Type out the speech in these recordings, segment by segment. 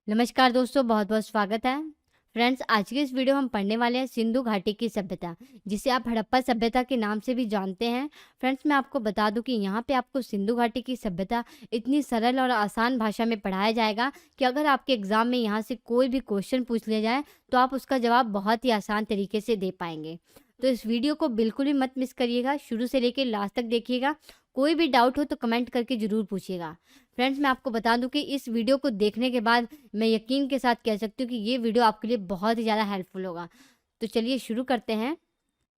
नमस्कार दोस्तों, बहुत बहुत स्वागत है। फ्रेंड्स, आज की इस वीडियो में हम पढ़ने वाले हैं सिंधु घाटी की सभ्यता, जिसे आप हड़प्पा सभ्यता के नाम से भी जानते हैं। फ्रेंड्स, मैं आपको बता दूं कि यहाँ पे आपको सिंधु घाटी की सभ्यता इतनी सरल और आसान भाषा में पढ़ाया जाएगा कि अगर आपके एग्जाम में यहाँ से कोई भी क्वेश्चन पूछ लिया जाए तो आप उसका जवाब बहुत ही आसान तरीके से दे पाएंगे। तो इस वीडियो को बिल्कुल भी मत मिस करिएगा, शुरू से लेकर लास्ट तक देखिएगा। कोई भी डाउट हो तो कमेंट करके ज़रूर पूछिएगा। फ्रेंड्स, मैं आपको बता दूं कि इस वीडियो को देखने के बाद मैं यकीन के साथ कह सकती हूँ कि ये वीडियो आपके लिए बहुत ही ज़्यादा हेल्पफुल होगा। तो चलिए शुरू करते हैं।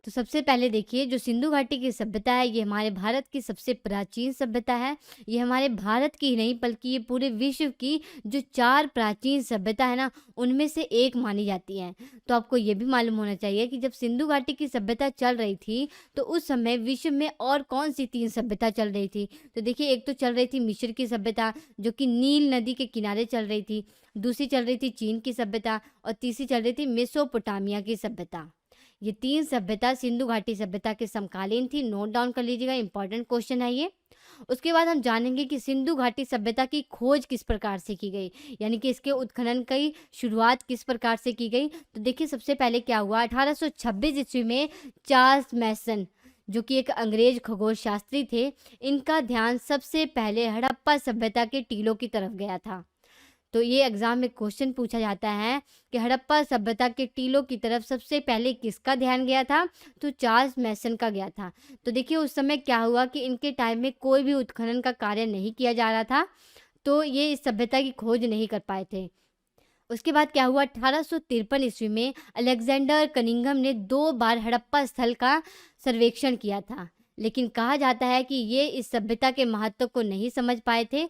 तो सबसे पहले देखिए, जो सिंधु घाटी की सभ्यता है ये हमारे भारत की सबसे प्राचीन सभ्यता है। ये हमारे भारत की ही नहीं बल्कि ये पूरे विश्व की जो 4 प्राचीन सभ्यता है ना, उनमें से एक मानी जाती है। तो आपको ये भी मालूम होना चाहिए कि जब सिंधु घाटी की सभ्यता चल रही थी तो उस समय विश्व में और कौन सी 3 सभ्यता चल रही थी। तो देखिए, एक तो चल रही थी मिस्र की सभ्यता, जो कि नील नदी के किनारे चल रही थी। दूसरी चल रही थी चीन की सभ्यता और तीसरी चल रही थी मेसोपोटामिया की सभ्यता। ये 3 सभ्यता सिंधु घाटी सभ्यता के समकालीन थी। नोट डाउन कर लीजिएगा, इंपॉर्टेंट क्वेश्चन है ये। उसके बाद हम जानेंगे कि सिंधु घाटी सभ्यता की खोज किस प्रकार से की गई, यानी कि इसके उत्खनन की शुरुआत किस प्रकार से की गई। तो देखिए, सबसे पहले क्या हुआ, 1826 ईस्वी में चार्ल्स मैसन, जो कि एक अंग्रेज खगोल शास्त्री थे, इनका ध्यान सबसे पहले हड़प्पा सभ्यता के टीलों की तरफ गया था। तो ये एग्जाम में क्वेश्चन पूछा जाता है कि हड़प्पा सभ्यता के टीलों की तरफ सबसे पहले किसका ध्यान गया था। तो चार्ल्स मैसन का गया था। तो देखिए, उस समय क्या हुआ कि इनके टाइम में कोई भी उत्खनन का कार्य नहीं किया जा रहा था, तो ये इस सभ्यता की खोज नहीं कर पाए थे। उसके बाद क्या हुआ, 1853 ईस्वी में अलेक्जेंडर कनिंघम ने 2 बार हड़प्पा स्थल का सर्वेक्षण किया था, लेकिन कहा जाता है कि ये इस सभ्यता के महत्व को नहीं समझ पाए थे।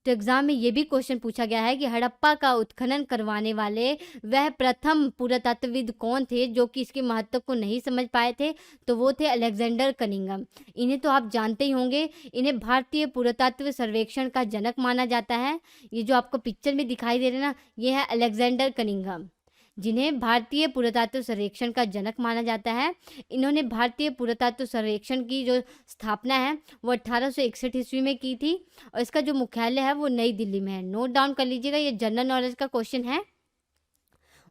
तो एग्जाम में ये भी क्वेश्चन पूछा गया है कि हड़प्पा का उत्खनन करवाने वाले वह प्रथम पुरातत्वविद कौन थे जो कि इसके महत्व को नहीं समझ पाए थे। तो वो थे अलेक्जेंडर कनिंघम। इन्हें तो आप जानते ही होंगे, इन्हें भारतीय पुरातत्व सर्वेक्षण का जनक माना जाता है। ये जो आपको पिक्चर में दिखाई दे रहे हैं ना, ये है अलेक्जेंडर कनिंघम, जिन्हें भारतीय पुरातत्व सर्वेक्षण का जनक माना जाता है। इन्होंने भारतीय पुरातत्व सर्वेक्षण की जो स्थापना है वो 1861 ईस्वी में की थी और इसका जो मुख्यालय है वो नई दिल्ली में है। नोट डाउन कर लीजिएगा, ये जनरल नॉलेज का क्वेश्चन है।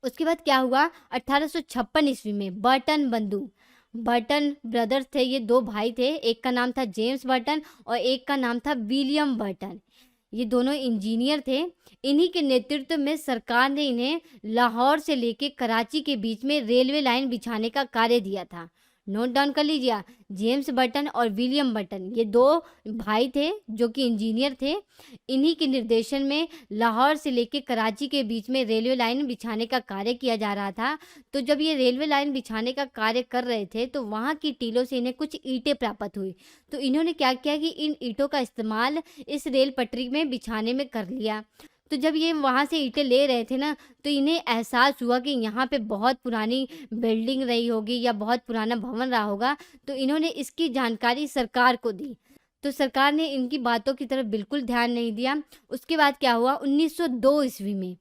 उसके बाद क्या हुआ, 1856 ईस्वी में बर्टन बंधु, बर्टन ब्रदर्स थे, ये 2 भाई थे। एक का नाम था जेम्स बर्टन और एक का नाम था विलियम बर्टन। ये दोनों इंजीनियर थे। इन्हीं के नेतृत्व में सरकार ने इन्हें लाहौर से लेके कराची के बीच में रेलवे लाइन बिछाने का कार्य दिया था। नोट डाउन कर लीजिए, जेम्स बर्टन और विलियम बर्टन, ये 2 भाई थे जो कि इंजीनियर थे। इन्हीं के निर्देशन में लाहौर से लेके कराची के बीच में रेलवे लाइन बिछाने का कार्य किया जा रहा था। तो जब ये रेलवे लाइन बिछाने का कार्य कर रहे थे तो वहाँ की टीलों से इन्हें कुछ ईंटें प्राप्त हुई। तो इन्होंने क्या किया कि इन ईंटों का इस्तेमाल इस रेल पटरी में बिछाने में कर लिया। तो जब ये वहाँ से ईंटें ले रहे थे ना, तो इन्हें एहसास हुआ कि यहाँ पे बहुत पुरानी बिल्डिंग रही होगी या बहुत पुराना भवन रहा होगा। तो इन्होंने इसकी जानकारी सरकार को दी। तो सरकार ने इनकी बातों की तरफ बिल्कुल ध्यान नहीं दिया। उसके बाद क्या हुआ, 1902 ईस्वी में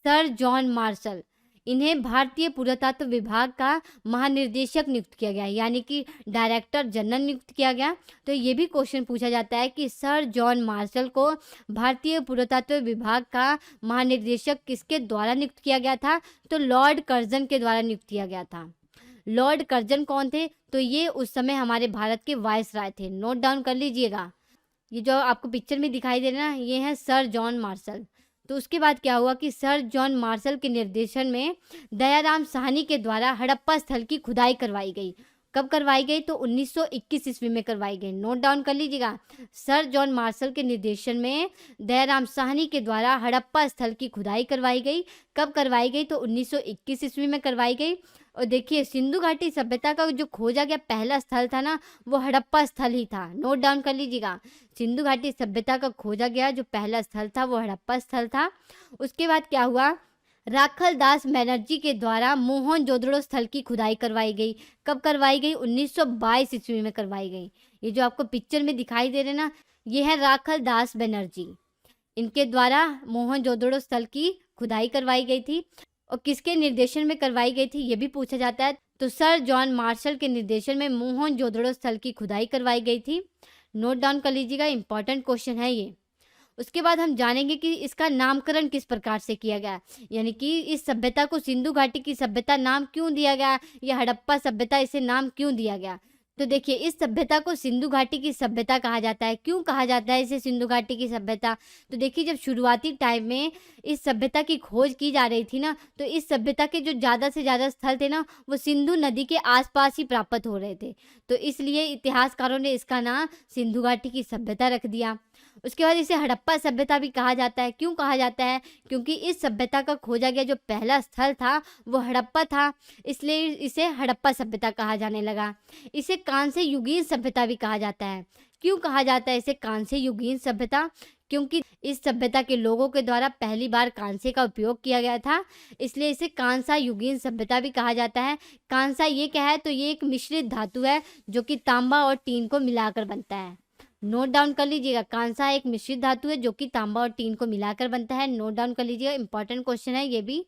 सर जॉन मार्शल, इन्हें भारतीय पुरातत्व विभाग का महानिर्देशक नियुक्त किया गया, यानी कि डायरेक्टर जनरल नियुक्त किया गया। तो ये भी क्वेश्चन पूछा जाता है कि सर जॉन मार्शल को भारतीय पुरातत्व विभाग का महानिर्देशक किसके द्वारा नियुक्त किया गया था। तो लॉर्ड कर्जन के द्वारा नियुक्त किया गया था। लॉर्ड कर्जन कौन थे, तो ये उस समय हमारे भारत के वायसराय थे। नोट डाउन कर लीजिएगा, ये जो आपको पिक्चर में दिखाई दे रहे हैं ना, ये हैं सर जॉन मार्शल। तो उसके बाद क्या हुआ कि सर जॉन मार्शल के निर्देशन में दयाराम साहनी के द्वारा हड़प्पा स्थल की खुदाई करवाई गई। कब करवाई गई, तो 1921 ईस्वी में करवाई गई। नोट डाउन कर लीजिएगा, सर जॉन मार्शल के निर्देशन में दयाराम साहनी के द्वारा हड़प्पा स्थल की खुदाई करवाई गई। कब करवाई गई, तो 1921 ईस्वी में करवाई गई। और देखिए, सिंधु घाटी सभ्यता का जो खोजा गया पहला स्थल था ना, वो हड़प्पा स्थल ही था। नोट डाउन कर लीजिएगा, सिंधु घाटी सभ्यता का खोजा गया जो पहला स्थल था वो हड़प्पा स्थल था। उसके बाद क्या हुआ, राखल दास बनर्जी के द्वारा मोहनजोदड़ो स्थल की खुदाई करवाई गई। कब करवाई गई, 1922 ईस्वी में करवाई गई। ये जो आपको पिक्चर में दिखाई दे रहे ना, ये है राखल दास बनर्जी, इनके द्वारा मोहनजोदड़ो स्थल की खुदाई करवाई गई थी। और किसके निर्देशन में करवाई गई थी, ये भी पूछा जाता है। तो सर जॉन मार्शल के निर्देशन में मोहनजोदड़ो स्थल की खुदाई करवाई गई थी। नोट डाउन कर लीजिएगा, इंपॉर्टेंट क्वेश्चन है ये। उसके बाद हम जानेंगे कि इसका नामकरण किस प्रकार से किया गया, यानी कि इस सभ्यता को सिंधु घाटी की सभ्यता नाम क्यों दिया गया, या हड़प्पा सभ्यता इसे नाम क्यों दिया गया। तो देखिए, इस सभ्यता को सिंधु घाटी की सभ्यता कहा जाता है। क्यों कहा जाता है इसे सिंधु घाटी की सभ्यता? तो देखिए, जब शुरुआती टाइम में इस सभ्यता की खोज की जा रही थी ना, तो इस सभ्यता के जो ज़्यादा से ज़्यादा स्थल थे ना, वो सिंधु नदी के आसपास ही प्राप्त हो रहे थे। तो इसलिए इतिहासकारों ने इसका नाम सिंधु घाटी की सभ्यता रख दिया। उसके बाद इसे हड़प्पा सभ्यता भी कहा जाता है। क्यों कहा जाता है? क्योंकि इस सभ्यता का खोजा गया जो पहला स्थल था वो हड़प्पा था, इसलिए इसे हड़प्पा सभ्यता कहा जाने लगा। इसे कांस्य युगीन सभ्यता भी कहा जाता है। क्यों कहा जाता है इसे कांस्य युगीन सभ्यता? क्योंकि इस सभ्यता के लोगों के द्वारा पहली बार कांसे का उपयोग किया गया था, इसलिए इसे कांसा युगीन सभ्यता भी कहा जाता है। कांसा ये क्या है? तो ये एक मिश्रित धातु है जो कि तांबा और टीन को मिलाकर बनता है। नोट डाउन कर लीजिएगा, कांसा एक मिश्रित धातु है जो कि तांबा और टीन को मिलाकर बनता है। नोट डाउन कर लीजिएगा, इंपॉर्टेंट क्वेश्चन है ये भी।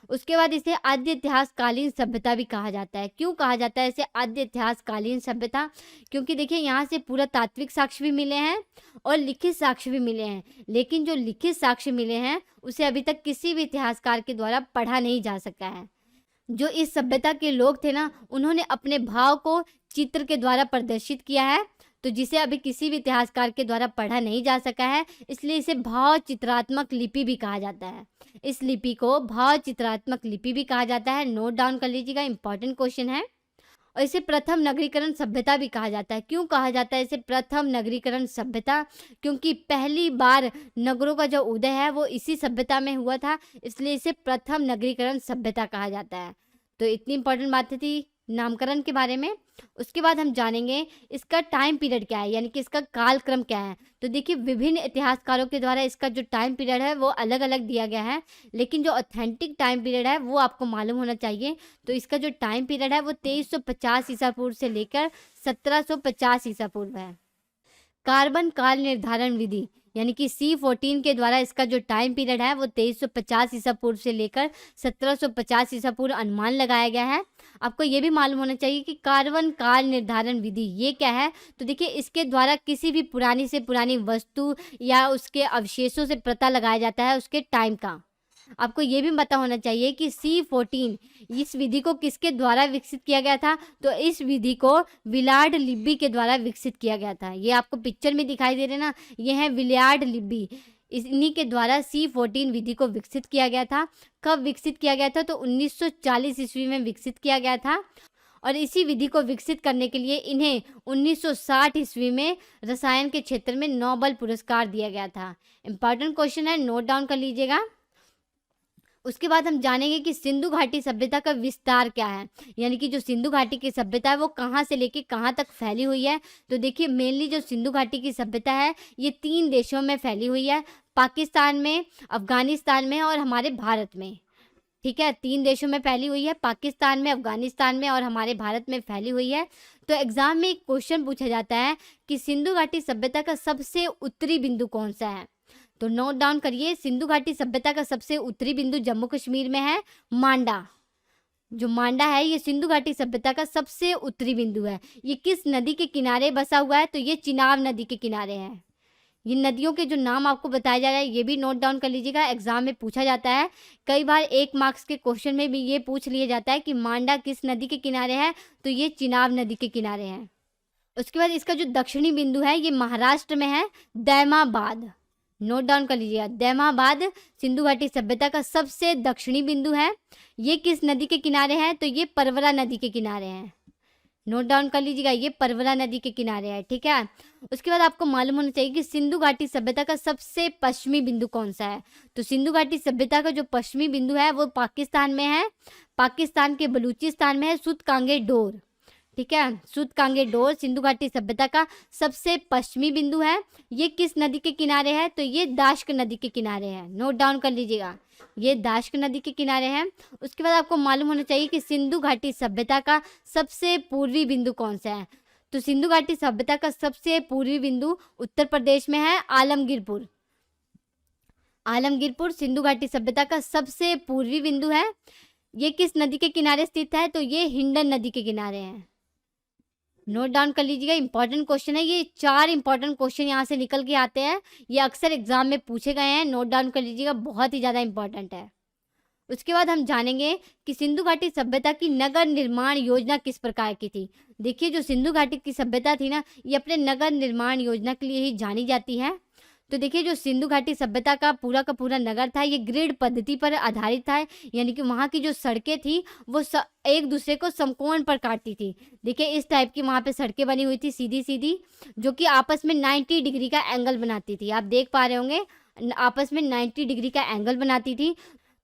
उसके बाद इसे आद्य इतिहासकालीन सभ्यता भी कहा जाता है। क्यों कहा जाता है इसे आद्य इतिहासकालीन सभ्यता? क्योंकि देखिए, यहाँ से पुरातात्विक साक्ष्य भी मिले हैं और लिखित साक्ष्य भी मिले हैं, लेकिन जो लिखित साक्ष्य मिले हैं उसे अभी तक किसी भी इतिहासकार के द्वारा पढ़ा नहीं जा सका है। जो इस सभ्यता के लोग थे ना, उन्होंने अपने भाव को चित्र के द्वारा प्रदर्शित किया है, तो जिसे अभी किसी भी इतिहासकार के द्वारा पढ़ा नहीं जा सका है, इसलिए इसे भाव चित्रात्मक लिपि भी कहा जाता है। इस लिपि को भाव चित्रात्मक लिपि भी कहा जाता है। नोट डाउन कर लीजिएगा, इंपॉर्टेंट क्वेश्चन है। और इसे प्रथम नगरीकरण सभ्यता भी कहा जाता है। क्यों कहा जाता है इसे प्रथम नगरीकरण सभ्यता? क्योंकि पहली बार नगरों का जो उदय है वो इसी सभ्यता में हुआ था, इसलिए इसे प्रथम नगरीकरण सभ्यता कहा जाता है। तो इतनी इंपॉर्टेंट बातें थी नामकरण के बारे में। उसके बाद हम जानेंगे इसका टाइम पीरियड क्या है, यानी कि इसका कालक्रम क्या है। तो देखिए, विभिन्न इतिहासकारों के द्वारा इसका जो टाइम पीरियड है वो अलग अलग दिया गया है, लेकिन जो ऑथेंटिक टाइम पीरियड है वो आपको मालूम होना चाहिए। तो इसका जो टाइम पीरियड है वो 2350 ईसा पूर्व से लेकर 1750 ईसा पूर्व है। कार्बन काल निर्धारण विधि यानी कि C14 के द्वारा इसका जो टाइम पीरियड है वो 2350 ईसा पूर्व से लेकर 1750 ईसा पूर्व अनुमान लगाया गया है। आपको ये भी मालूम होना चाहिए कि कार्बन काल निर्धारण विधि ये क्या है। तो देखिए, इसके द्वारा किसी भी पुरानी से पुरानी वस्तु या उसके अवशेषों से पता लगाया जाता है उसके टाइम का। आपको ये भी पता होना चाहिए कि C14 इस विधि को किसके द्वारा विकसित किया गया था। तो इस विधि को विलार्ड लिब्बी के द्वारा विकसित किया गया था। ये आपको पिक्चर में दिखाई दे रहे ना, ये है विलार्ड लिब्बी। इन्हीं के द्वारा C14 विधि को विकसित किया गया था। कब विकसित किया गया था? तो 1940 ईस्वी में विकसित किया गया था। और इसी विधि को विकसित करने के लिए इन्हें 1960 ईस्वी में रसायन के क्षेत्र में नोबेल पुरस्कार दिया गया था। इंपॉर्टेंट क्वेश्चन है, नोट डाउन कर लीजिएगा। उसके बाद हम जानेंगे कि सिंधु घाटी सभ्यता का विस्तार क्या है, यानी कि जो सिंधु घाटी की सभ्यता है वो कहाँ से लेके कहाँ तक फैली हुई है। तो देखिए, मेनली जो सिंधु घाटी की सभ्यता है ये 3 देशों में फैली हुई है, पाकिस्तान में, अफगानिस्तान में और हमारे भारत में। ठीक है, 3 देशों में फैली हुई है, पाकिस्तान में, अफगानिस्तान में और हमारे भारत में फैली हुई है। तो एग्जाम में एक क्वेश्चन पूछा जाता है कि सिंधु घाटी सभ्यता का सबसे उत्तरी बिंदु कौन सा है। तो नोट डाउन करिए, सिंधु घाटी सभ्यता का सबसे उत्तरी बिंदु जम्मू कश्मीर में है, मांडा। जो मांडा है ये सिंधु घाटी सभ्यता का सबसे उत्तरी बिंदु है। ये किस नदी के किनारे बसा हुआ है? तो ये चिनाब नदी के किनारे है। ये नदियों के जो नाम आपको बताया जा रहा है ये भी नोट डाउन कर लीजिएगा, एग्जाम में पूछा जाता है। कई बार 1 मार्क्स के क्वेश्चन में भी ये पूछ लिया जाता है कि मांडा किस नदी के किनारे है। तो ये चिनाब नदी के किनारे है। उसके बाद इसका जो दक्षिणी बिंदु है ये महाराष्ट्र में है, दैमाबाद। नोट डाउन कर लीजिएगा, दैमाबाद सिंधु घाटी सभ्यता का सबसे दक्षिणी बिंदु है। ये किस नदी के किनारे है? तो ये परवरा नदी के किनारे है। नोट डाउन कर लीजिएगा, ये परवरा नदी के किनारे है। ठीक है, उसके बाद आपको मालूम होना चाहिए कि सिंधु घाटी सभ्यता का सबसे पश्चिमी बिंदु कौन सा है। तो सिंधु घाटी सभ्यता का जो पश्चिमी बिंदु है वो पाकिस्तान में है, पाकिस्तान के बलूचिस्तान में है, सुतकांगे डोर। ठीक है, सुतकांगे डोर सिंधु घाटी सभ्यता का सबसे पश्चिमी बिंदु है। ये किस नदी के किनारे है? तो ये दाश्क नदी के किनारे है। नोट डाउन कर लीजिएगा, ये दाश्क नदी के किनारे है। उसके बाद आपको मालूम होना चाहिए कि सिंधु घाटी सभ्यता का सबसे पूर्वी बिंदु कौन सा है। तो सिंधु घाटी सभ्यता का सबसे पूर्वी बिंदु उत्तर प्रदेश में है, आलमगीरपुर। आलमगीरपुर सिंधु घाटी सभ्यता का सबसे पूर्वी बिंदु है। ये किस नदी के किनारे स्थित है? तो ये हिंडन नदी के किनारे है। नोट डाउन कर लीजिएगा, इंपॉर्टेंट क्वेश्चन है ये। 4 इंपॉर्टेंट क्वेश्चन यहाँ से निकल के आते हैं, ये अक्सर एग्जाम में पूछे गए हैं। नोट डाउन कर लीजिएगा, बहुत ही ज़्यादा इंपॉर्टेंट है। उसके बाद हम जानेंगे कि सिंधु घाटी सभ्यता की नगर निर्माण योजना किस प्रकार की थी। देखिए, जो सिंधु घाटी की सभ्यता थी ना, ये अपने नगर निर्माण योजना के लिए ही जानी जाती है। तो देखिए, जो सिंधु घाटी सभ्यता का पूरा नगर था, ये ग्रिड पद्धति पर आधारित था, यानी कि वहाँ की जो सड़कें थी वो एक दूसरे को समकोण पर काटती थी। देखिए, इस टाइप की वहाँ पे सड़कें बनी हुई थी, सीधी सीधी, जो कि आपस में 90 डिग्री का एंगल बनाती थी। आप देख पा रहे होंगे, आपस में 90 डिग्री का एंगल बनाती थी।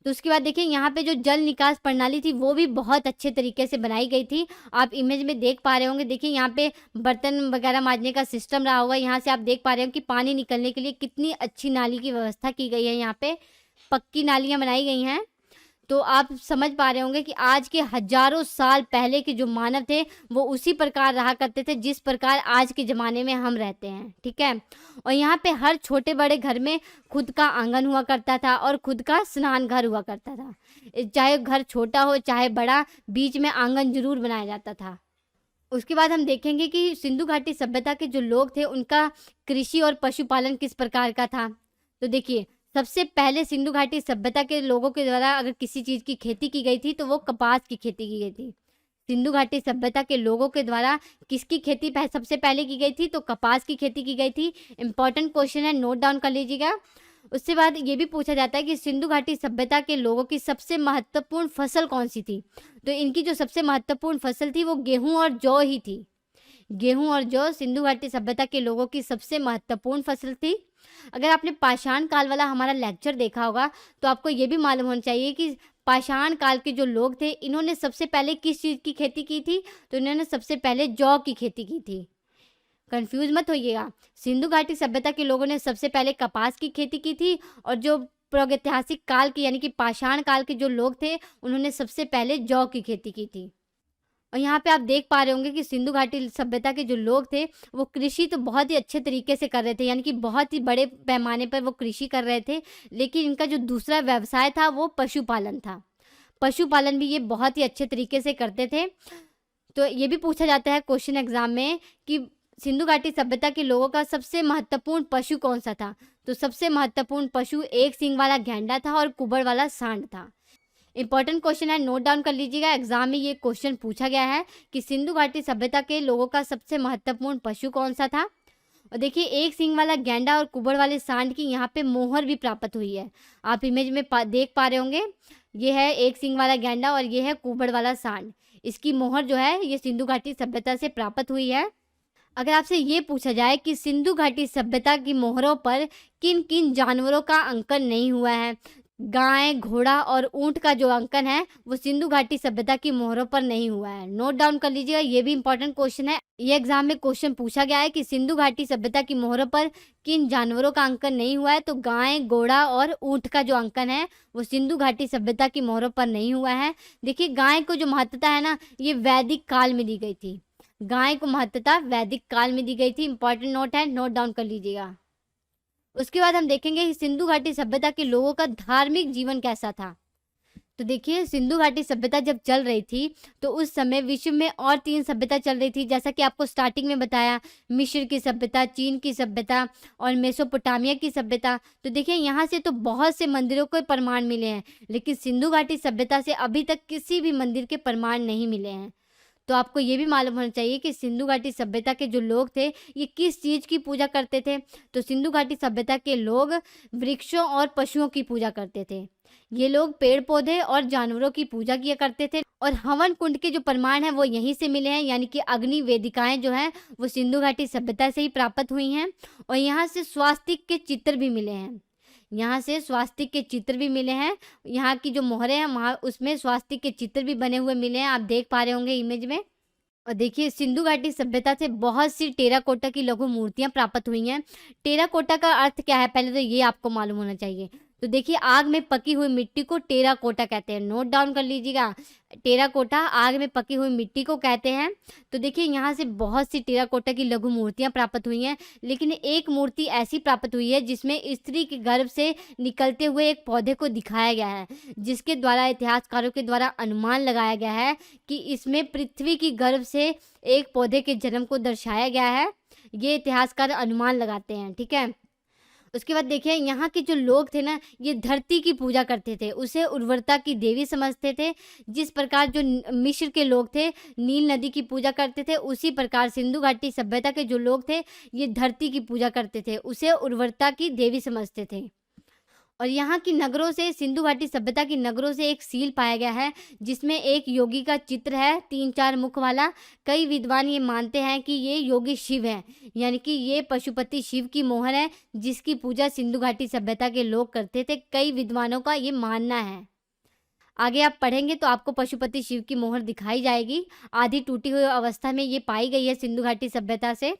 तो उसके बाद देखिए, यहाँ पे जो जल निकास प्रणाली थी वो भी बहुत अच्छे तरीके से बनाई गई थी। आप इमेज में देख पा रहे होंगे। देखिए, यहाँ पे बर्तन वगैरह मांजने का सिस्टम रहा होगा। यहाँ से आप देख पा रहे हो कि पानी निकलने के लिए कितनी अच्छी नाली की व्यवस्था की गई है। यहाँ पे पक्की नालियाँ बनाई गई हैं। तो आप समझ पा रहे होंगे कि आज के हजारों साल पहले के जो मानव थे वो उसी प्रकार रहा करते थे जिस प्रकार आज के ज़माने में हम रहते हैं, ठीक है। और यहाँ पे हर छोटे बड़े घर में खुद का आंगन हुआ करता था और खुद का स्नान घर हुआ करता था। चाहे घर छोटा हो चाहे बड़ा, बीच में आंगन जरूर बनाया जाता था। उसके बाद हम देखेंगे कि सिंधु घाटी सभ्यता के जो लोग थे उनका कृषि और पशुपालन किस प्रकार का था। तो देखिए, सबसे पहले सिंधु घाटी सभ्यता के लोगों के द्वारा अगर किसी चीज़ की खेती की गई थी तो वो कपास की खेती की गई थी। सिंधु घाटी सभ्यता के लोगों के द्वारा किसकी खेती सबसे पहले की गई थी? तो कपास की खेती की गई थी। इंपॉर्टेंट क्वेश्चन है, नोट डाउन कर लीजिएगा। उसके बाद ये भी पूछा जाता है कि सिंधु घाटी सभ्यता के लोगों की सबसे महत्वपूर्ण फसल कौन सी थी। तो इनकी जो सबसे महत्वपूर्ण फसल थी वो गेहूं और जौ ही थी। गेहूं और जौ सिंधु घाटी सभ्यता के लोगों की सबसे महत्वपूर्ण फसल थी। अगर आपने पाषाण काल वाला हमारा लेक्चर देखा होगा तो आपको ये भी मालूम होना चाहिए कि पाषाण काल के जो लोग थे इन्होंने सबसे पहले किस चीज़ की खेती की थी। तो इन्होंने सबसे पहले जौ की खेती की थी। कंफ्यूज मत होइएगा, सिंधु घाटी सभ्यता के लोगों ने सबसे पहले कपास की खेती की थी और जो प्रागैतिहासिक काल की यानी कि पाषाण काल के जो लोग थे उन्होंने सबसे पहले जौ की खेती की थी। और यहाँ पे आप देख पा रहे होंगे कि सिंधु घाटी सभ्यता के जो लोग थे वो कृषि तो बहुत ही अच्छे तरीके से कर रहे थे, यानी कि बहुत ही बड़े पैमाने पर वो कृषि कर रहे थे। लेकिन इनका जो दूसरा व्यवसाय था वो पशुपालन था। पशुपालन भी ये बहुत ही अच्छे तरीके से करते थे। तो ये भी पूछा जाता है क्वेश्चन एग्जाम में कि सिंधु घाटी सभ्यता के लोगों का सबसे महत्वपूर्ण पशु कौन सा था। तो सबसे महत्वपूर्ण पशु एक सींग वाला गैंडा था और कुबड़ वाला सांड था। इंपॉर्टेंट क्वेश्चन है, नोट डाउन कर लीजिएगा। एग्जाम में ये क्वेश्चन पूछा गया है कि सिंधु घाटी सभ्यता के लोगों का सबसे महत्वपूर्ण पशु कौन सा था। और देखिए, एक सींग वाला गैंडा और कुबड़ वाले सांड की यहाँ पे मोहर भी प्राप्त हुई है। आप इमेज में देख पा रहे होंगे, ये है एक सींग वाला गैंडा और ये है कुबड़ वाला सांड। इसकी मोहर जो है ये सिंधु घाटी सभ्यता से प्राप्त हुई है। अगर आपसे ये पूछा जाए कि सिंधु घाटी सभ्यता की मोहरों पर किन किन जानवरों का अंकन नहीं हुआ है, गाय, घोड़ा और ऊंट का जो अंकन है वो सिंधु घाटी सभ्यता की मोहरों पर नहीं हुआ है। नोट डाउन कर लीजिएगा, ये भी इंपॉर्टेंट क्वेश्चन है। ये एग्जाम में क्वेश्चन पूछा गया है कि सिंधु घाटी सभ्यता की मोहरों पर किन जानवरों का अंकन नहीं हुआ है। तो गाय, घोड़ा और ऊंट का जो अंकन है वो सिंधु घाटी सभ्यता की मोहरों पर नहीं हुआ है। देखिए, गाय को जो महत्वता है ना, ये वैदिक काल में दी गई थी। गाय को महत्वता वैदिक काल में दी गई थी। इंपॉर्टेंट नोट है, नोट डाउन कर लीजिएगा। उसके बाद हम देखेंगे कि सिंधु घाटी सभ्यता के लोगों का धार्मिक जीवन कैसा था। तो देखिए, सिंधु घाटी सभ्यता जब चल रही थी तो उस समय विश्व में और 3 सभ्यता चल रही थी, जैसा कि आपको स्टार्टिंग में बताया, मिस्र की सभ्यता, चीन की सभ्यता और मेसोपोटामिया की सभ्यता। तो देखिए, यहाँ से तो बहुत से मंदिरों के प्रमाण मिले हैं, लेकिन सिंधु घाटी सभ्यता से अभी तक किसी भी मंदिर के प्रमाण नहीं मिले हैं। तो आपको ये भी मालूम होना चाहिए कि सिंधु घाटी सभ्यता के जो लोग थे ये किस चीज़ की पूजा करते थे। तो सिंधु घाटी सभ्यता के लोग वृक्षों और पशुओं की पूजा करते थे। ये लोग पेड़ पौधे और जानवरों की पूजा किया करते थे। और हवन कुंड के जो प्रमाण हैं वो यहीं से मिले हैं, यानी कि अग्नि वेदिकाएं जो हैं वो सिंधु घाटी सभ्यता से ही प्राप्त हुई हैं। और यहाँ से स्वास्तिक के चित्र भी मिले हैं। यहाँ से स्वास्तिक के चित्र भी मिले हैं। यहाँ की जो मोहरें हैं वहाँ उसमें स्वास्तिक के चित्र भी बने हुए मिले हैं, आप देख पा रहे होंगे इमेज में। और देखिए, सिंधु घाटी सभ्यता से बहुत सी टेराकोटा की लघु मूर्तियां प्राप्त हुई हैं। टेराकोटा का अर्थ क्या है पहले तो ये आपको मालूम होना चाहिए। तो देखिए आग में पकी हुई मिट्टी को टेराकोटा कहते हैं। नोट डाउन कर लीजिएगा, टेराकोटा आग में पकी हुई मिट्टी को कहते हैं। तो देखिए यहाँ से बहुत सी टेराकोटा की लघु मूर्तियाँ प्राप्त हुई हैं, लेकिन एक मूर्ति ऐसी प्राप्त हुई है जिसमें स्त्री के गर्भ से निकलते हुए एक पौधे को दिखाया गया है, जिसके द्वारा इतिहासकारों के द्वारा अनुमान लगाया गया है कि इसमें पृथ्वी की गर्भ से एक पौधे के जन्म को दर्शाया गया है। ये इतिहासकार अनुमान लगाते हैं, ठीक है। उसके बाद देखिए यहाँ के जो लोग थे ना, ये धरती की पूजा करते थे, उसे उर्वरता की देवी समझते थे। जिस प्रकार जो मिस्र के लोग थे नील नदी की पूजा करते थे, उसी प्रकार सिंधु घाटी सभ्यता के जो लोग थे ये धरती की पूजा करते थे, उसे उर्वरता की देवी समझते थे। और यहाँ की नगरों से, सिंधु घाटी सभ्यता की नगरों से एक सील पाया गया है जिसमें एक योगी का चित्र है 3-4 मुख वाला। कई विद्वान ये मानते हैं कि ये योगी शिव है, यानी कि ये पशुपति शिव की मोहर है जिसकी पूजा सिंधु घाटी सभ्यता के लोग करते थे। कई विद्वानों का ये मानना है। आगे आप पढ़ेंगे तो आपको पशुपति शिव की मोहर दिखाई जाएगी। आधी टूटी हुई अवस्था में ये पाई गई है सिंधु घाटी सभ्यता से।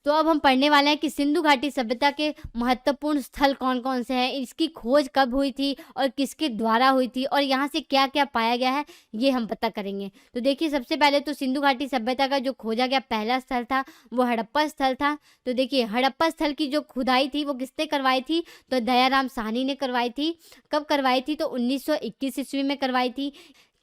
तो अब हम पढ़ने वाले हैं कि सिंधु घाटी सभ्यता के महत्वपूर्ण स्थल कौन कौन से हैं, इसकी खोज कब हुई थी और किसके द्वारा हुई थी, और यहाँ से क्या क्या पाया गया है ये हम पता करेंगे। तो देखिए सबसे पहले तो सिंधु घाटी सभ्यता का जो खोजा गया पहला स्थल था वो हड़प्पा स्थल था। तो देखिए हड़प्पा स्थल की जो खुदाई थी वो किसने करवाई थी, तो दयाराम साहनी ने करवाई थी। कब करवाई थी, तो 1921 ईस्वी में करवाई थी।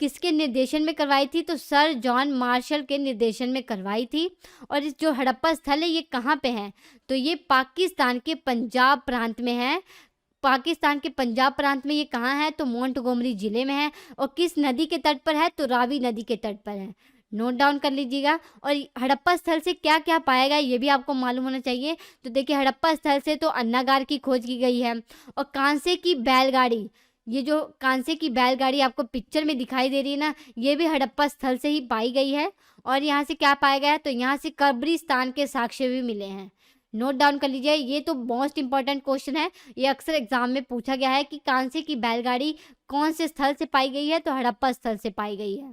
किसके निर्देशन में करवाई थी, तो सर जॉन मार्शल के निर्देशन में करवाई थी। और इस जो हड़प्पा स्थल है ये कहाँ पे है, तो ये पाकिस्तान के पंजाब प्रांत में है। पाकिस्तान के पंजाब प्रांत में ये कहाँ है, तो मोंटगोमरी जिले में है। और किस नदी के तट पर है, तो रावी नदी के तट पर है। नोट डाउन कर लीजिएगा। और हड़प्पा स्थल से क्या क्या पाया गया ये भी आपको मालूम होना चाहिए। तो देखिए हड़प्पा स्थल से तो अन्नागार की खोज की गई है, और कांसे की बैलगाड़ी, ये जो कांसे की बैलगाड़ी आपको पिक्चर में दिखाई दे रही है ना, ये भी हड़प्पा स्थल से ही पाई गई है। और यहाँ से क्या पाया गया है, तो यहाँ से कब्रिस्तान के साक्ष्य भी मिले हैं। नोट डाउन कर लीजिए, ये तो मोस्ट इंपॉर्टेंट क्वेश्चन है, ये अक्सर एग्जाम में पूछा गया है कि कांसे की बैलगाड़ी कौन से स्थल से पाई गई है, तो हड़प्पा स्थल से पाई गई है।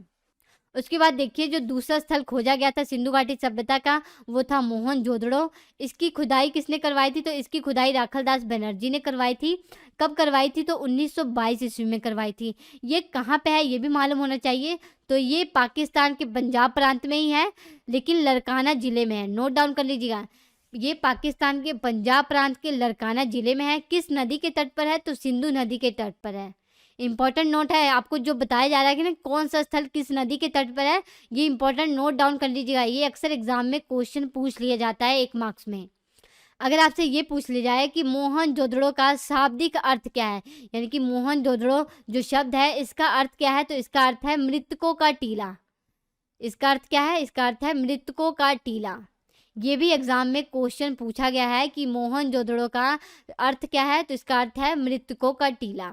उसके बाद देखिए जो दूसरा स्थल खोजा गया था सिंधु घाटी सभ्यता का वो था मोहनजोदड़ो। इसकी खुदाई किसने करवाई थी, तो इसकी खुदाई राखलदास बनर्जी ने करवाई थी। कब करवाई थी, तो 1922 ईस्वी में करवाई थी। ये कहाँ पे है ये भी मालूम होना चाहिए। तो ये पाकिस्तान के पंजाब प्रांत में ही है, लेकिन लड़काना जिले में है। नोट डाउन कर लीजिएगा, ये पाकिस्तान के पंजाब प्रांत के लड़काना जिले में है। किस नदी के तट पर है, तो सिंधु नदी के तट पर है। इंपॉर्टेंट नोट है, आपको जो बताया जा रहा है कि ना कौन सा स्थल किस नदी के तट पर है, ये इंपॉर्टेंट नोट डाउन कर लीजिएगा। ये अक्सर एग्जाम में क्वेश्चन पूछ लिया जाता है 1 मार्क्स में। अगर आपसे ये पूछ लिया जाए कि मोहनजोदड़ो का शाब्दिक अर्थ क्या है, यानी कि मोहनजोदड़ो जो शब्द है इसका अर्थ क्या है, तो इसका अर्थ है मृतकों का टीला। इसका अर्थ क्या है, इसका अर्थ है मृतकों का टीला। ये भी एग्जाम में क्वेश्चन पूछा गया है कि मोहनजोदड़ो का अर्थ क्या है, तो इसका अर्थ है मृतकों का टीला।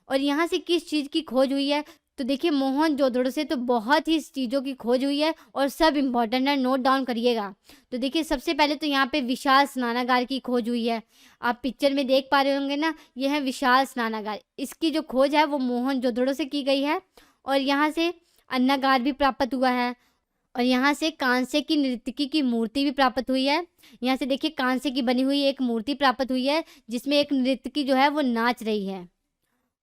और यहाँ से किस चीज़ की खोज हुई है, तो देखिए मोहनजोदड़ो से तो बहुत ही चीज़ों की खोज हुई है और सब इम्पॉर्टेंट है, नोट डाउन करिएगा। तो देखिए सबसे पहले तो यहाँ पे विशाल स्नानागार की खोज हुई है। आप पिक्चर में देख पा रहे होंगे ना, ये है विशाल स्नानागार। इसकी जो खोज है वो मोहनजोदड़ो से की गई है। और यहाँ से अन्नागार भी प्राप्त हुआ है। और यहाँ से कांसे की नर्तकी की मूर्ति भी प्राप्त हुई है। यहाँ से देखिए कांसे की बनी हुई एक मूर्ति प्राप्त हुई है जिसमें एक नर्तकी जो है वो नाच रही है।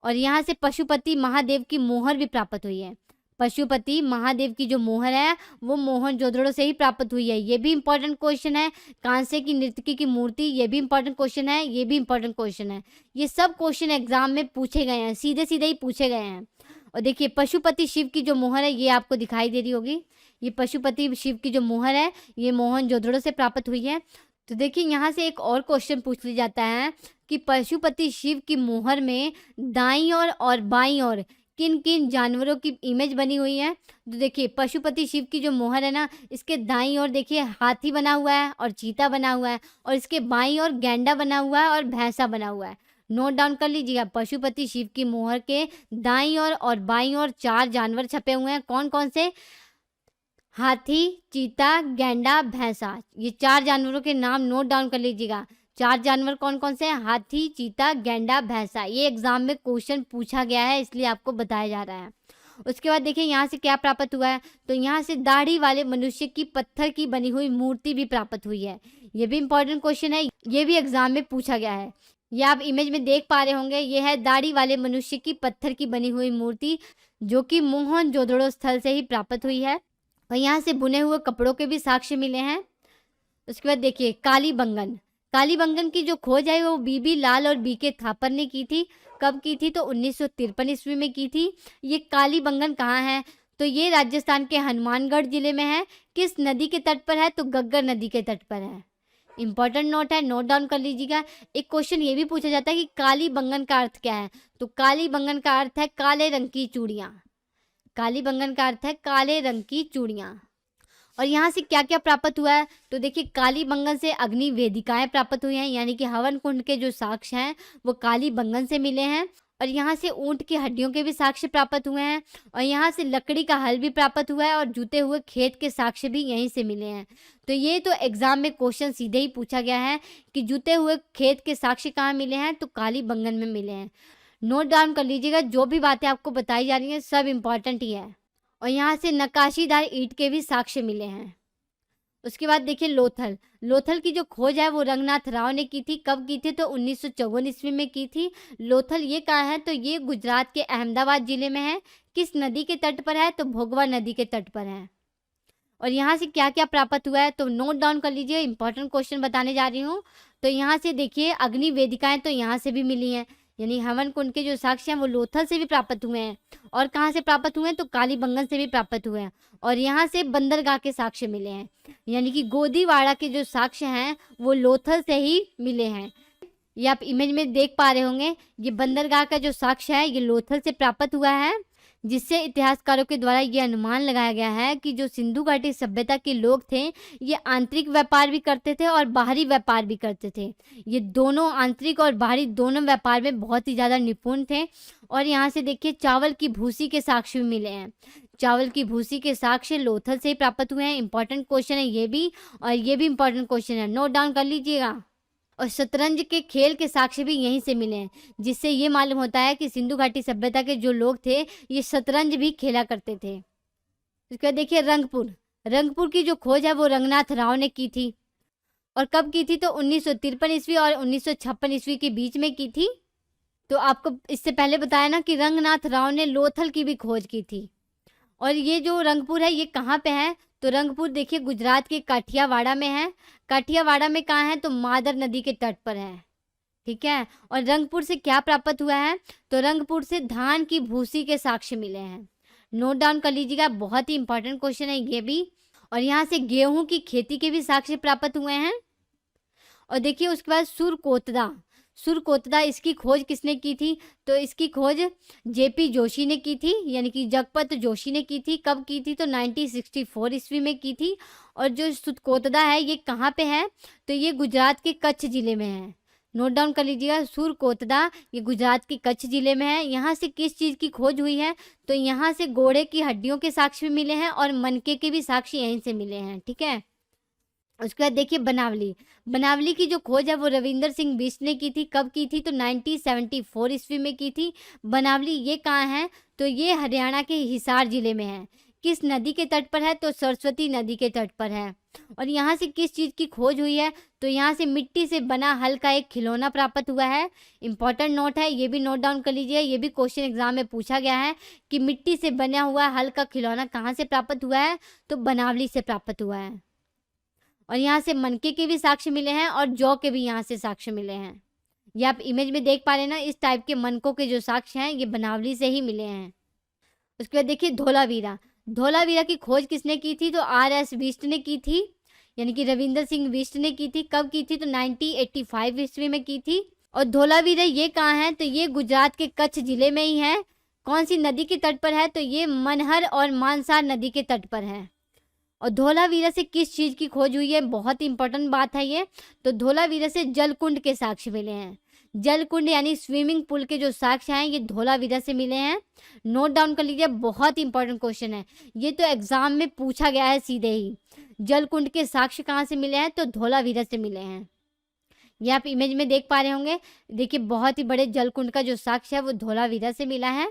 और यहाँ से पशुपति महादेव की मोहर भी प्राप्त हुई है। पशुपति महादेव की जो मोहर है वो मोहनजोदड़ो से ही प्राप्त हुई है। ये भी इंपॉर्टेंट क्वेश्चन है। कांसे की नर्तकी की मूर्ति, ये भी इंपॉर्टेंट क्वेश्चन है, ये भी इंपॉर्टेंट क्वेश्चन है। ये सब क्वेश्चन एग्जाम में पूछे गए हैं, सीधे सीधे ही पूछे गए हैं। और देखिए पशुपति शिव की जो मोहर है ये आपको दिखाई दे रही होगी। ये पशुपति शिव की जो मोहर है ये मोहनजोदड़ो से प्राप्त हुई है। तो देखिए यहाँ से एक और क्वेश्चन पूछ लिया जाता है कि पशुपति शिव की मोहर में दाईं ओर और बाईं ओर किन किन जानवरों की इमेज बनी हुई है। तो देखिए पशुपति शिव की जो मोहर है ना, इसके दाईं ओर देखिए हाथी बना हुआ है और चीता बना हुआ है, और इसके बाईं ओर गैंडा बना हुआ है और भैंसा बना हुआ है। नोट डाउन कर लीजिएगा, पशुपति शिव की मोहर के दाईं ओर और बाईं ओर 4 जानवर छपे हुए हैं। कौन कौन से, हाथी, चीता, गैंडा, भैंसा। ये 4 जानवरों के नाम नोट डाउन कर लीजिएगा। 4 जानवर कौन कौन से हैं, हाथी, चीता, गैंडा, भैंसा। ये एग्जाम में क्वेश्चन पूछा गया है इसलिए आपको बताया जा रहा है। उसके बाद देखिए यहाँ से क्या प्राप्त हुआ है, तो यहाँ से दाढ़ी वाले मनुष्य की पत्थर की बनी हुई मूर्ति भी प्राप्त हुई है। ये भी इंपॉर्टेंट क्वेश्चन है, ये भी एग्जाम में पूछा गया है। ये आप इमेज में देख पा रहे होंगे, ये है दाढ़ी वाले मनुष्य की पत्थर की बनी हुई मूर्ति, जो कि मोहनजोदड़ो स्थल से ही प्राप्त हुई है। और यहाँ से बुने हुए कपड़ों के भी साक्ष्य मिले हैं। उसके बाद देखिए कालीबंगन। कालीबंगन की जो खोज है वो बीबी लाल और बीके थापर ने की थी। कब की थी? तो 1953 ईस्वी में की थी। ये कालीबंगन कहाँ है? तो ये राजस्थान के हनुमानगढ़ जिले में है। किस नदी के तट पर है? तो गग्गर नदी के तट पर है। इंपॉर्टेंट नोट है, नोट डाउन कर लीजिएगा। एक क्वेश्चन ये भी पूछा जाता है कि कालीबंगन का अर्थ क्या है? तो कालीबंगन का अर्थ है काले रंग की चूड़ियाँ। कालीबंगन का अर्थ है काले रंग की चूड़ियाँ। और यहाँ से क्या क्या प्राप्त हुआ है? तो देखिए कालीबंगन से अग्नि वेदिकाएं प्राप्त हुई हैं, यानी कि हवन कुंड के जो साक्ष्य हैं वो कालीबंगन से मिले हैं। और यहाँ से ऊंट की हड्डियों के भी साक्ष्य प्राप्त हुए हैं। और यहाँ से लकड़ी का हल भी प्राप्त हुआ है और जुते हुए खेत के साक्ष्य भी यहीं से मिले हैं। तो ये तो एग्जाम में क्वेश्चन सीधे ही पूछा गया है कि जुते हुए खेत के साक्ष्य कहाँ मिले हैं? तो कालीबंगन में मिले हैं। नोट डाउन कर लीजिएगा, जो भी बातें आपको बताई जा रही हैं सब इम्पॉर्टेंट ही है। और यहाँ से नक्काशीदार ईंट के भी साक्ष्य मिले हैं। उसके बाद देखिए लोथल। लोथल की जो खोज है वो रंगनाथ राव ने की थी। कब की थी? तो 1954 ईस्वी में की थी। लोथल ये कहाँ है? तो ये गुजरात के अहमदाबाद जिले में है। किस नदी के तट पर है? तो भोगवा नदी के तट पर है। और यहाँ से क्या क्या प्राप्त हुआ है? तो नोट डाउन कर लीजिए, इंपॉर्टेंट क्वेश्चन बताने जा रही हूँ। तो यहाँ से देखिए अग्नि वेदिकाएं तो यहाँ से भी मिली हैं, यानी हवन कुंड के जो साक्ष्य हैं वो लोथल से भी प्राप्त हुए हैं। और कहाँ से प्राप्त हुए हैं? तो कालीबंगन से भी प्राप्त हुए हैं। और यहाँ से बंदरगाह के साक्ष्य मिले हैं, यानी कि गोदीवाड़ा के जो साक्ष्य हैं वो लोथल से ही मिले हैं। ये आप इमेज में देख पा रहे होंगे, ये बंदरगाह का जो साक्ष्य है ये लोथल से प्राप्त हुआ है, जिससे इतिहासकारों के द्वारा ये अनुमान लगाया गया है कि जो सिंधु घाटी सभ्यता के लोग थे ये आंतरिक व्यापार भी करते थे और बाहरी व्यापार भी करते थे। ये दोनों आंतरिक और बाहरी दोनों व्यापार में बहुत ही ज़्यादा निपुण थे। और यहाँ से देखिए चावल की भूसी के साक्ष्य भी मिले हैं। चावल की भूसी के साक्ष्य लोथल से ही प्राप्त हुए हैं। इंपॉर्टेंट क्वेश्चन है ये भी, और ये भी इंपॉर्टेंट क्वेश्चन है, नोट डाउन कर लीजिएगा। और शतरंज के खेल के साक्ष्य भी यहीं से मिले हैं, जिससे ये मालूम होता है कि सिंधु घाटी सभ्यता के जो लोग थे ये शतरंज भी खेला करते थे। उसके बाद देखिए रंगपुर। रंगपुर की जो खोज है वो रंगनाथ राव ने की थी। और कब की थी? तो 1953 ईस्वी और 1956 ईस्वी के बीच में की थी। तो आपको इससे पहले बताया ना कि रंगनाथ राव ने लोथल की भी खोज की थी। और ये जो रंगपुर है ये कहाँ पे है? तो रंगपुर देखिए गुजरात के काठियावाड़ा में है। काठियावाड़ा में कहाँ है? तो मादर नदी के तट पर है। ठीक है। और रंगपुर से क्या प्राप्त हुआ है? तो रंगपुर से धान की भूसी के साक्ष्य मिले हैं। नोट डाउन कर लीजिएगा, बहुत ही इंपॉर्टेंट क्वेश्चन है ये भी। और यहाँ से गेहूं की खेती के भी साक्ष्य प्राप्त हुए हैं। और देखिए उसके बाद सुरकोतदा। सुरकोतदा इसकी खोज किसने की थी? तो इसकी खोज जेपी जोशी ने की थी, यानी कि जगपत जोशी ने की थी। कब की थी? तो 1964 ईस्वी में की थी। और जो सुरकोतदा है ये कहाँ पे है? तो ये गुजरात के कच्छ जिले में है। नोट डाउन कर लीजिएगा, सुरकोतदा ये गुजरात के कच्छ जिले में है। यहाँ से किस चीज़ की खोज हुई है? तो यहाँ से घोड़े की हड्डियों के साक्ष्य भी मिले हैं और मनके के भी साक्ष्य यहीं से मिले हैं। ठीक है। उसके बाद देखिए बनावली। बनावली की जो खोज है वो रविंदर सिंह बिष्ट ने की थी। कब की थी? तो 1974 ईस्वी में की थी। बनावली ये कहाँ है? तो ये हरियाणा के हिसार जिले में है। किस नदी के तट पर है? तो सरस्वती नदी के तट पर है। और यहाँ से किस चीज़ की खोज हुई है? तो यहाँ से मिट्टी से बना हल का एक खिलौना प्राप्त हुआ है। इंपॉर्टेंट नोट है, ये भी नोट डाउन कर लीजिए, ये भी क्वेश्चन एग्जाम में पूछा गया है कि मिट्टी से बना हुआ हल का खिलौना कहाँ से प्राप्त हुआ है? तो बनावली से प्राप्त हुआ है। और यहाँ से मनके के भी साक्ष्य मिले हैं और जौ के भी यहाँ से साक्ष्य मिले हैं। ये आप इमेज में देख पा रहे हैं ना, इस टाइप के मनकों के जो साक्ष्य हैं ये बनावली से ही मिले हैं। उसके बाद देखिए धोलावीरा। धोलावीरा की खोज किसने की थी? तो RS बिष्ट ने की थी, यानी कि रविंदर सिंह बिष्ट ने की थी। कब की थी? तो 1985 ईस्वी में की थी। और धोलावीरा ये कहाँ है? तो ये गुजरात के कच्छ जिले में ही है। कौन सी नदी के तट पर है? तो ये मनहर और मानसार नदी के तट पर है। और धोलावीरा से किस चीज़ की खोज हुई है? बहुत ही इंपॉर्टेंट बात है ये। तो धोलावीरा से जलकुंड के साक्ष्य मिले हैं। जलकुंड यानी स्विमिंग पूल के जो साक्ष्य हैं ये धोलावीरा से मिले हैं। नोट डाउन कर लीजिए, बहुत ही इंपॉर्टेंट क्वेश्चन है ये, तो एग्जाम में पूछा गया है सीधे ही। जलकुंड के साक्ष्य कहाँ से मिले हैं? तो धोलावीरा से मिले हैं। ये आप इमेज में देख पा रहे होंगे, देखिए बहुत ही बड़े जलकुंड का जो साक्ष्य है वो धोलावीरा से मिला है।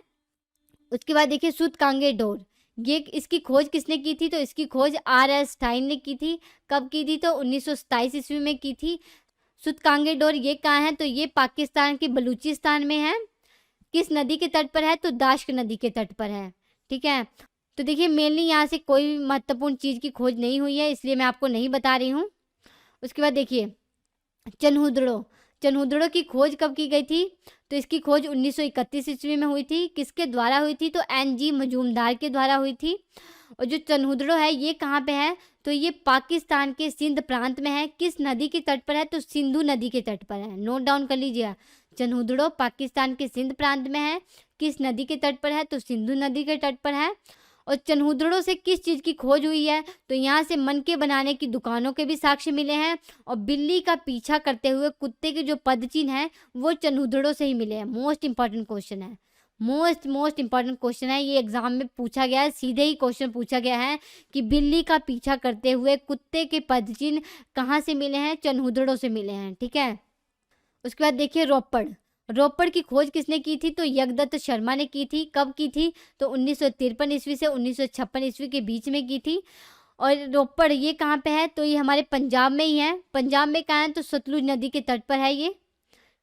उसके बाद देखिए सूतकांगे डोर। ये इसकी खोज किसने की थी? तो इसकी खोज RS स्टाइन ने की थी। कब की थी? तो 1927 ईस्वी में की थी। सुतकांगे डोर ये कहाँ है? तो ये पाकिस्तान के बलूचिस्तान में है। किस नदी के तट पर है? तो दाश्क नदी के तट पर है। ठीक है, तो देखिए मेनली यहाँ से कोई महत्वपूर्ण चीज़ की खोज नहीं हुई है, इसलिए मैं आपको नहीं बता रही हूँ। उसके बाद देखिए चन्हुद्रो, चन्हुद्रो की खोज कब की गई थी? तो इसकी खोज 1931 ईस्वी में हुई थी। किसके द्वारा हुई थी? तो एन.जी. मजूमदार के द्वारा हुई थी। और जो चन्हुद्रो है ये कहाँ पे है? तो ये पाकिस्तान के सिंध प्रांत में है। किस नदी के तट पर है? तो सिंधु नदी के तट पर है। नोट डाउन कर लीजिए, चन्हुद्रो पाकिस्तान के सिंध प्रांत में है। किस नदी के तट पर है? तो सिंधु नदी के तट पर है। और चन्हुद्रो से किस चीज़ की खोज हुई है? तो यहाँ से मनके बनाने की दुकानों के भी साक्ष्य मिले हैं। और बिल्ली का पीछा करते हुए कुत्ते के जो पदचिन्ह हैं वो चन्हुद्रो से ही मिले हैं। मोस्ट इंपॉर्टेंट क्वेश्चन है, मोस्ट इंपॉर्टेंट क्वेश्चन है, ये एग्जाम में पूछा गया है। सीधे ही क्वेश्चन पूछा गया है कि बिल्ली का पीछा करते हुए कुत्ते के पदचिन्ह कहाँ से मिले हैं? चन्हुद्रो से मिले हैं। ठीक है, उसके बाद देखिए रोपड़, रोपड़ की खोज किसने की थी? तो यज्ञदत्त शर्मा ने की थी। कब की थी? तो 1953 ईस्वी से 1956 ईस्वी के बीच में की थी। और रोपड़ ये कहाँ पे है? तो ये हमारे पंजाब में ही है। पंजाब में कहाँ है? तो सतलुज नदी के तट पर है ये।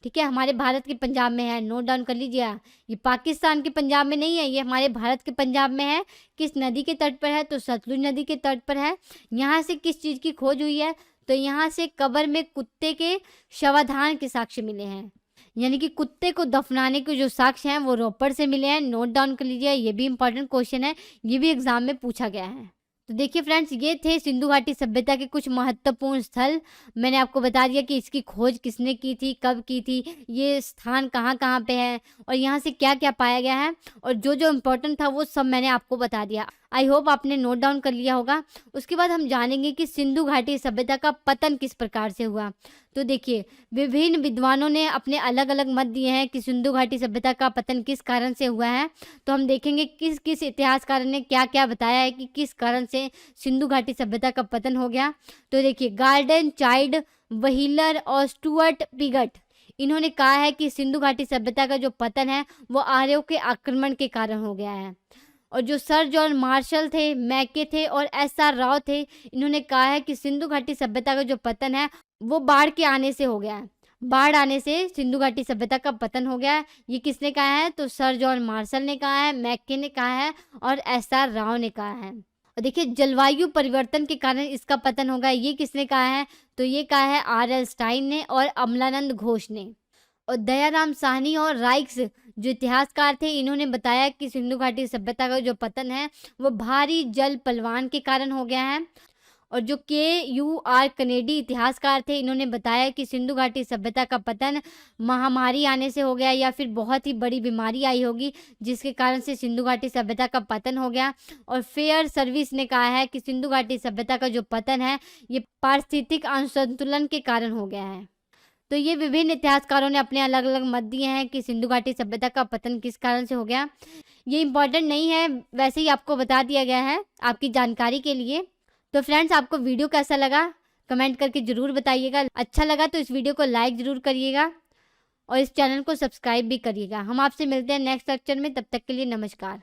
ठीक है, हमारे भारत के पंजाब में है। नोट डाउन कर लीजिए, ये पाकिस्तान के पंजाब में नहीं है, ये हमारे भारत के पंजाब में है। किस नदी के तट पर है? तो सतलुज नदी के तट पर है। यहाँ से किस चीज़ की खोज हुई है? तो यहाँ से कब्र में कुत्ते के शवाधान के साक्ष्य मिले हैं, यानी कि कुत्ते को दफनाने के जो साक्ष्य हैं वो रोपड़ से मिले हैं। नोट डाउन कर लीजिए, ये भी इंपॉर्टेंट क्वेश्चन है, ये भी एग्जाम में पूछा गया है। तो देखिए फ्रेंड्स, ये थे सिंधु घाटी सभ्यता के कुछ महत्वपूर्ण स्थल। मैंने आपको बता दिया कि इसकी खोज किसने की थी, कब की थी, ये स्थान कहाँ कहाँ पे है और यहाँ से क्या क्या पाया गया है, और जो जो इम्पोर्टेंट था वो सब मैंने आपको बता दिया। आई होप आपने नोट डाउन कर लिया होगा। उसके बाद हम जानेंगे कि सिंधु घाटी सभ्यता का पतन किस प्रकार से हुआ। तो देखिए, विभिन्न विद्वानों ने अपने अलग अलग मत दिए हैं कि सिंधु घाटी सभ्यता का पतन किस कारण से हुआ है। तो हम देखेंगे किस किस इतिहासकार ने क्या क्या बताया है कि किस कारण से सिंधु घाटी सभ्यता का पतन हो गया। तो देखिए, गार्डन चाइल्ड, व्हीलर और स्टुअर्ट पिगट, इन्होंने कहा है कि सिंधु घाटी सभ्यता का जो पतन है वो आर्यों के आक्रमण के कारण हो गया है। और जो सर जॉन मार्शल थे, मैके थे और एस.आर. राव थे, इन्होंने कहा है कि सिंधु घाटी सभ्यता का जो पतन है वो बाढ़ के आने से हो गया है। बाढ़ आने से सिंधु घाटी सभ्यता का पतन हो गया है। ये किसने कहा है? तो सर जॉन मार्शल ने कहा है, मैके ने कहा है और एस.आर. राव ने कहा है। और देखिए, जलवायु परिवर्तन के कारण इसका पतन होगा, ये किसने कहा है? तो ये कहा है आर.एल. स्टाइन ने और अमलानंद घोष ने। और दयाराम साहनी और राइक्स जो इतिहासकार थे, इन्होंने बताया कि सिंधु घाटी सभ्यता का जो पतन है वो भारी जल पलवान के कारण हो गया है। और जो के.यू.आर. कनेडी इतिहासकार थे, इन्होंने बताया कि सिंधु घाटी सभ्यता का पतन महामारी आने से हो गया या फिर बहुत ही बड़ी बीमारी आई होगी जिसके कारण से सिंधु घाटी सभ्यता का पतन हो गया। और फेयर सर्विस ने कहा है कि सिंधु घाटी सभ्यता का जो पतन है ये पारिस्थितिक असंतुलन के कारण हो गया है। तो ये विभिन्न इतिहासकारों ने अपने अलग अलग मत दिए हैं कि सिंधु घाटी सभ्यता का पतन किस कारण से हो गया। ये इम्पॉर्टेंट नहीं है, वैसे ही आपको बता दिया गया है आपकी जानकारी के लिए। तो फ्रेंड्स, आपको वीडियो कैसा लगा कमेंट करके ज़रूर बताइएगा। अच्छा लगा तो इस वीडियो को लाइक ज़रूर करिएगा और इस चैनल को सब्सक्राइब भी करिएगा। हम आपसे मिलते हैं नेक्स्ट लेक्चर में, तब तक के लिए नमस्कार।